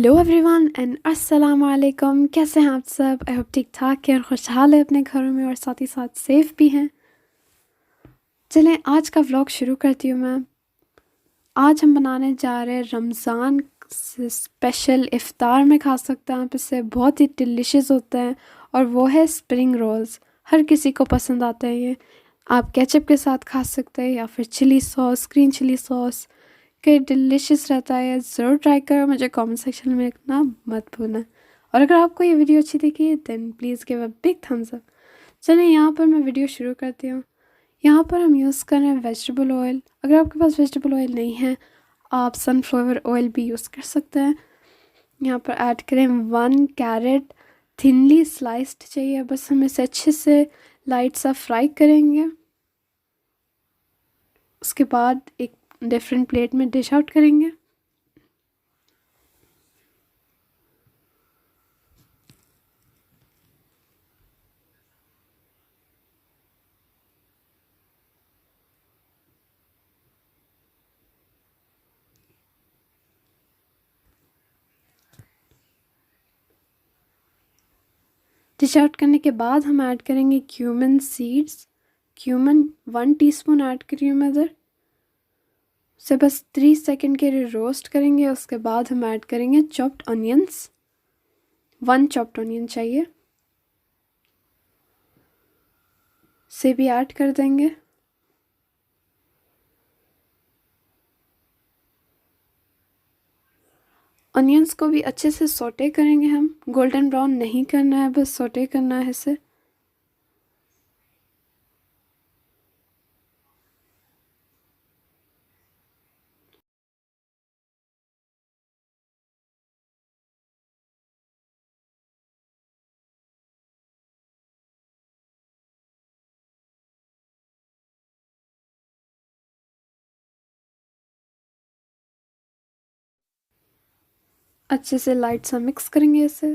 Hello everyone and अस्सलाम वालेकुम। कैसे हैं आप सब? आई होप ठीक ठाक है और खुशहाल है अपने घरों में और साथ ही साथ सेफ भी हैं। चलें आज का व्लॉग शुरू करती हूँ मैं। आज हम बनाने जा रहे हैं रमज़ान स्पेशल इफ़्तार में खा सकते हैं आप इसे, बहुत ही डिलीशियस होता है और वो है स्प्रिंग रोल्स। हर किसी को पसंद आता है ये। आप केचप के साथ खा सकते हैं या फिर chilli sauce, green chilli sauce के डिलीशियस रहता है। ज़रूर ट्राई करो, मुझे कमेंट सेक्शन में लिखना मत भूलना। और अगर आपको ये वीडियो अच्छी दिखी then please give a big thumbs up. चलिए यहाँ पर मैं वीडियो शुरू करती हूँ। यहाँ पर हम यूज़ कर रहे हैं वेजिटेबल ऑयल। अगर आपके पास वेजिटेबल ऑयल नहीं है आप सनफ्लावर ऑयल भी यूज़ कर सकते हैं। यहाँ पर ऐड करें 1 कैरेट, थिनली स्लाइस्ड चाहिए। बस हम इसे अच्छे से लाइट सा फ्राई करेंगे। उसके बाद एक डिफरेंट प्लेट में डिश आउट करेंगे। डिश आउट करने के बाद हम ऐड करेंगे cumin seeds. Cumin 1 teaspoon add करी हूँ मैं इधर। उसे बस 3 सेकंड के लिए रोस्ट करेंगे। उसके बाद हम ऐड करेंगे चॉप्ड ऑनियंस। 1 चॉप्ड ऑनियन चाहिए, से भी ऐड कर देंगे। ऑनियंस को भी अच्छे से सौटे करेंगे हम। गोल्डन ब्राउन नहीं करना है, बस सौटे करना है इसे। अच्छे से लाइट सा मिक्स करेंगे इसे।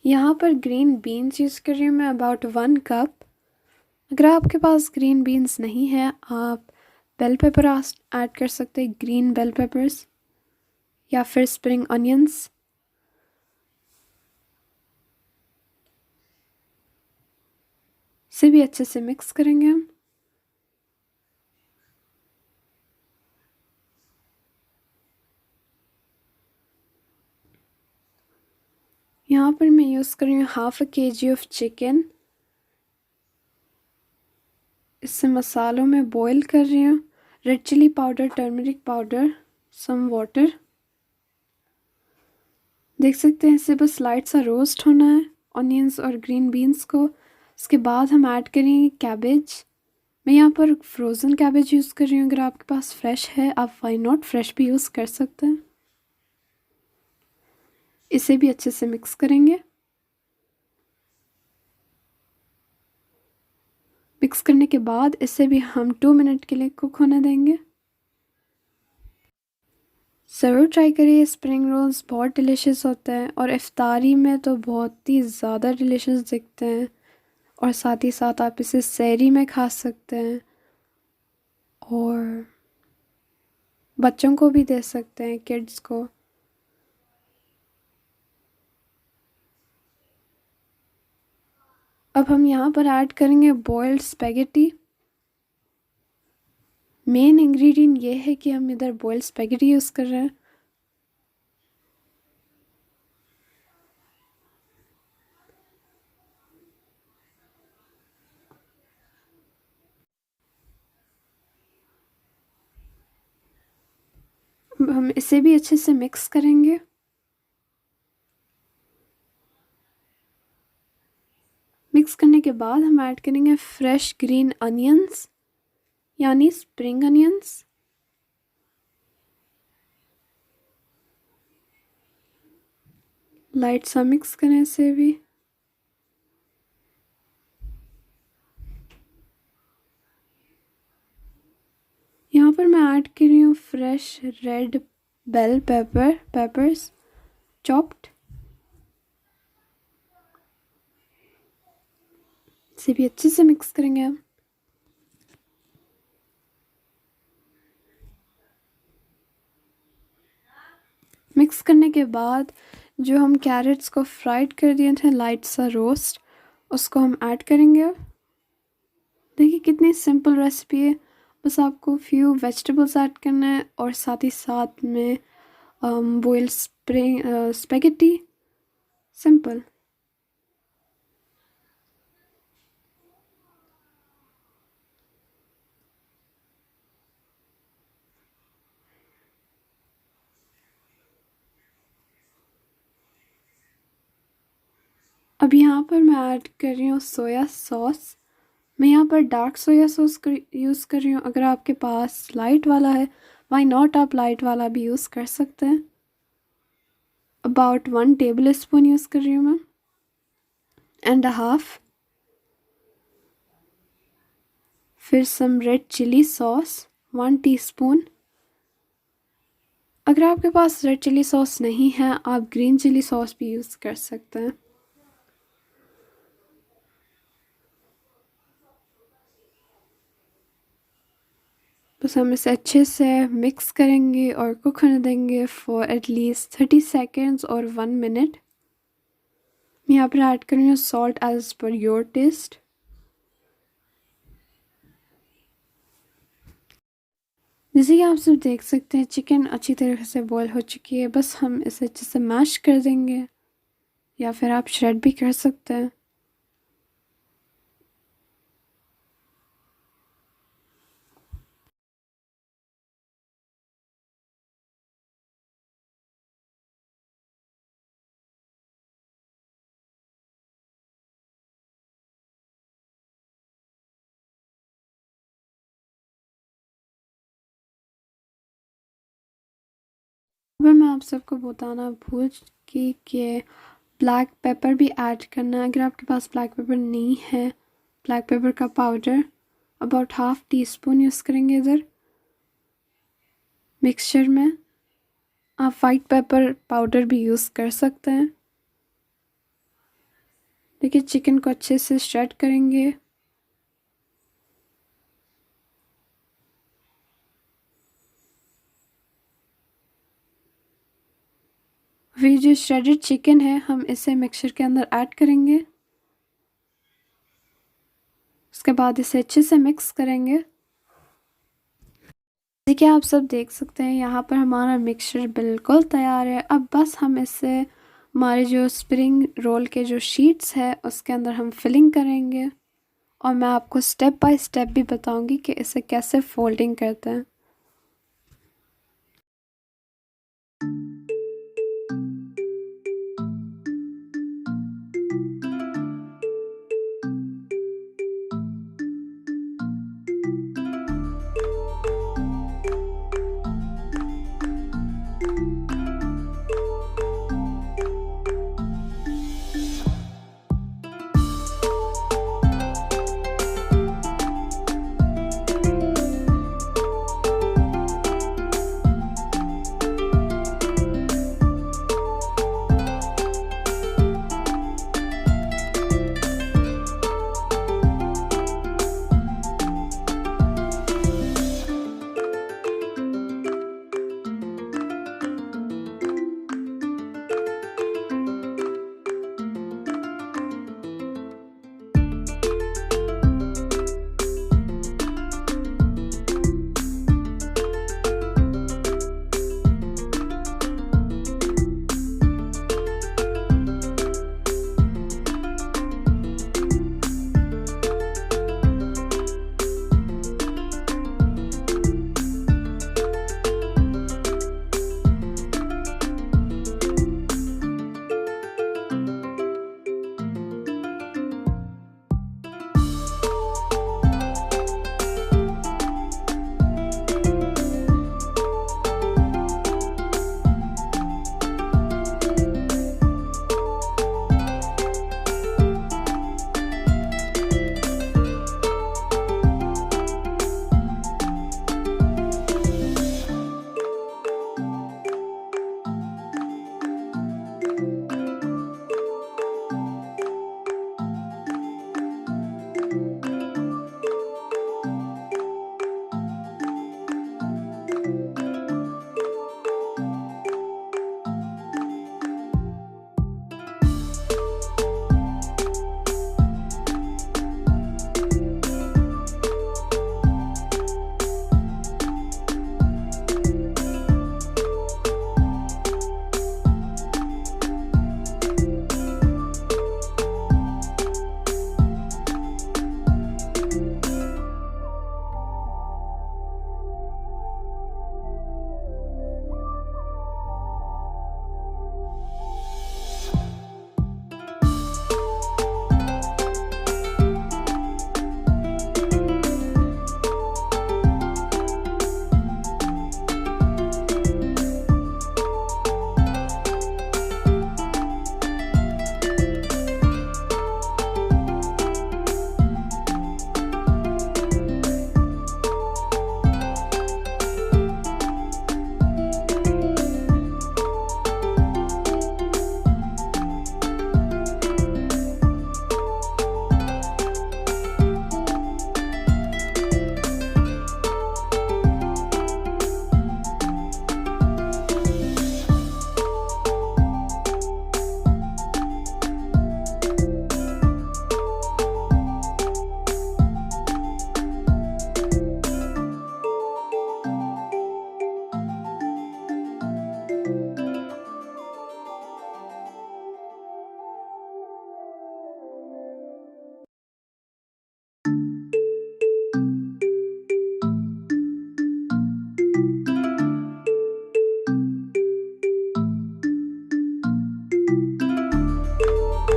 यहाँ पर ग्रीन बीन्स यूज़ कर रही हूँ मैं, अबाउट 1 कप। अगर आपके पास ग्रीन बीन्स नहीं है आप बेल पेपर ऐड कर सकते हैं, ग्रीन बेल पेपर्स या फिर स्प्रिंग अनियंस। इसे भी अच्छे से मिक्स करेंगे हम। यहाँ पर मैं यूज़ कर रही हूँ 1/2 kg ऑफ चिकन। इसे मसालों में बॉईल कर रही हूँ। Red chilli powder, turmeric powder, some water. देख सकते हैं इसे बस लाइट सा रोस्ट होना है ऑनियंस और ग्रीन बीन्स को। उसके बाद हम ऐड करेंगे कैबेज। मैं यहाँ पर फ्रोज़न कैबेज यूज़ कर रही हूँ। अगर आपके पास फ्रेश है आप वाई नॉट फ्रेश भी यूज़ कर सकते हैं। इसे भी अच्छे से मिक्स करेंगे। मिक्स करने के बाद इसे भी हम 2 मिनट के लिए कुक होने देंगे। ज़रूर ट्राई करिए, स्प्रिंग रोल्स बहुत डिलीशियस होते हैं और इफ्तारी में तो बहुत ही ज़्यादा डिलीशियस दिखते हैं। और साथ ही साथ आप इसे सहरी में खा सकते हैं और बच्चों को भी दे सकते हैं, किड्स को। अब हम यहाँ पर ऐड करेंगे बॉइल्ड स्पेगेटी। मेन इंग्रेडिएंट ये है कि हम इधर बॉइल्ड स्पेगेटी यूज़ कर रहे हैं। हम इसे भी अच्छे से मिक्स करेंगे। मिक्स करने के बाद हम ऐड करेंगे फ्रेश ग्रीन अनियंस यानी स्प्रिंग अनियंस। लाइट सा मिक्स करें इसे भी। यहाँ पर मैं ऐड कर रही हूँ fresh red bell peppers chopped. इसे भी अच्छे से मिक्स करेंगे हम। मिक्स करने के बाद जो हम कैरेट्स को फ्राइड कर दिए थे लाइट सा रोस्ट, उसको हम ऐड करेंगे। अब देखिए कितनी सिंपल रेसिपी है, बस आपको फ्यू वेजिटेबल्स ऐड करना है और साथ ही साथ में बॉइल्ड स्पेगेटी, सिंपल। अब यहाँ पर मैं ऐड कर रही हूँ सोया सॉस। मैं यहाँ पर डार्क सोया सॉस यूज़ कर रही हूँ। अगर आपके पास लाइट वाला है, वाई नॉट, आप लाइट वाला भी यूज़ कर सकते हैं। अबाउट 1 टेबल स्पून यूज़ कर रही हूँ मैं, एंड अ हाफ। फिर some red chilli sauce 1 teaspoon. अगर आपके पास रेड चिली सॉस नहीं है, आप ग्रीन चिली सॉस भी यूज़ कर सकते हैं। बस हम इसे अच्छे से मिक्स करेंगे और कुक होने देंगे फॉर एटलीस्ट 30 सेकेंड्स और 1 मिनट। मैं यहाँ पर ऐड कर रही हूँ salt as per your taste. जैसे कि आप सब देख सकते हैं चिकन अच्छी तरह से बॉईल हो चुकी है। बस हम इसे अच्छे से मैश कर देंगे, या फिर आप श्रेड भी कर सकते हैं। अब मैं आप सबको बताना भूल कि ब्लैक पेपर भी ऐड करना है। अगर आपके पास ब्लैक पेपर नहीं है, ब्लैक पेपर का powder about half tea spoon use करेंगे इधर मिक्सचर में। आप वाइट पेपर पाउडर भी यूज़ कर सकते हैं। देखिए चिकन को अच्छे से श्रेड करेंगे। फिर जो श्रेडेड चिकन है हम इसे मिक्सचर के अंदर ऐड करेंगे। उसके बाद इसे अच्छे से मिक्स करेंगे। देखिए आप सब देख सकते हैं यहाँ पर हमारा मिक्सचर बिल्कुल तैयार है। अब बस हम इसे हमारे जो स्प्रिंग रोल के जो शीट्स है उसके अंदर हम फिलिंग करेंगे, और मैं आपको स्टेप बाय स्टेप भी बताऊंगी कि इसे कैसे फोल्डिंग करते हैं।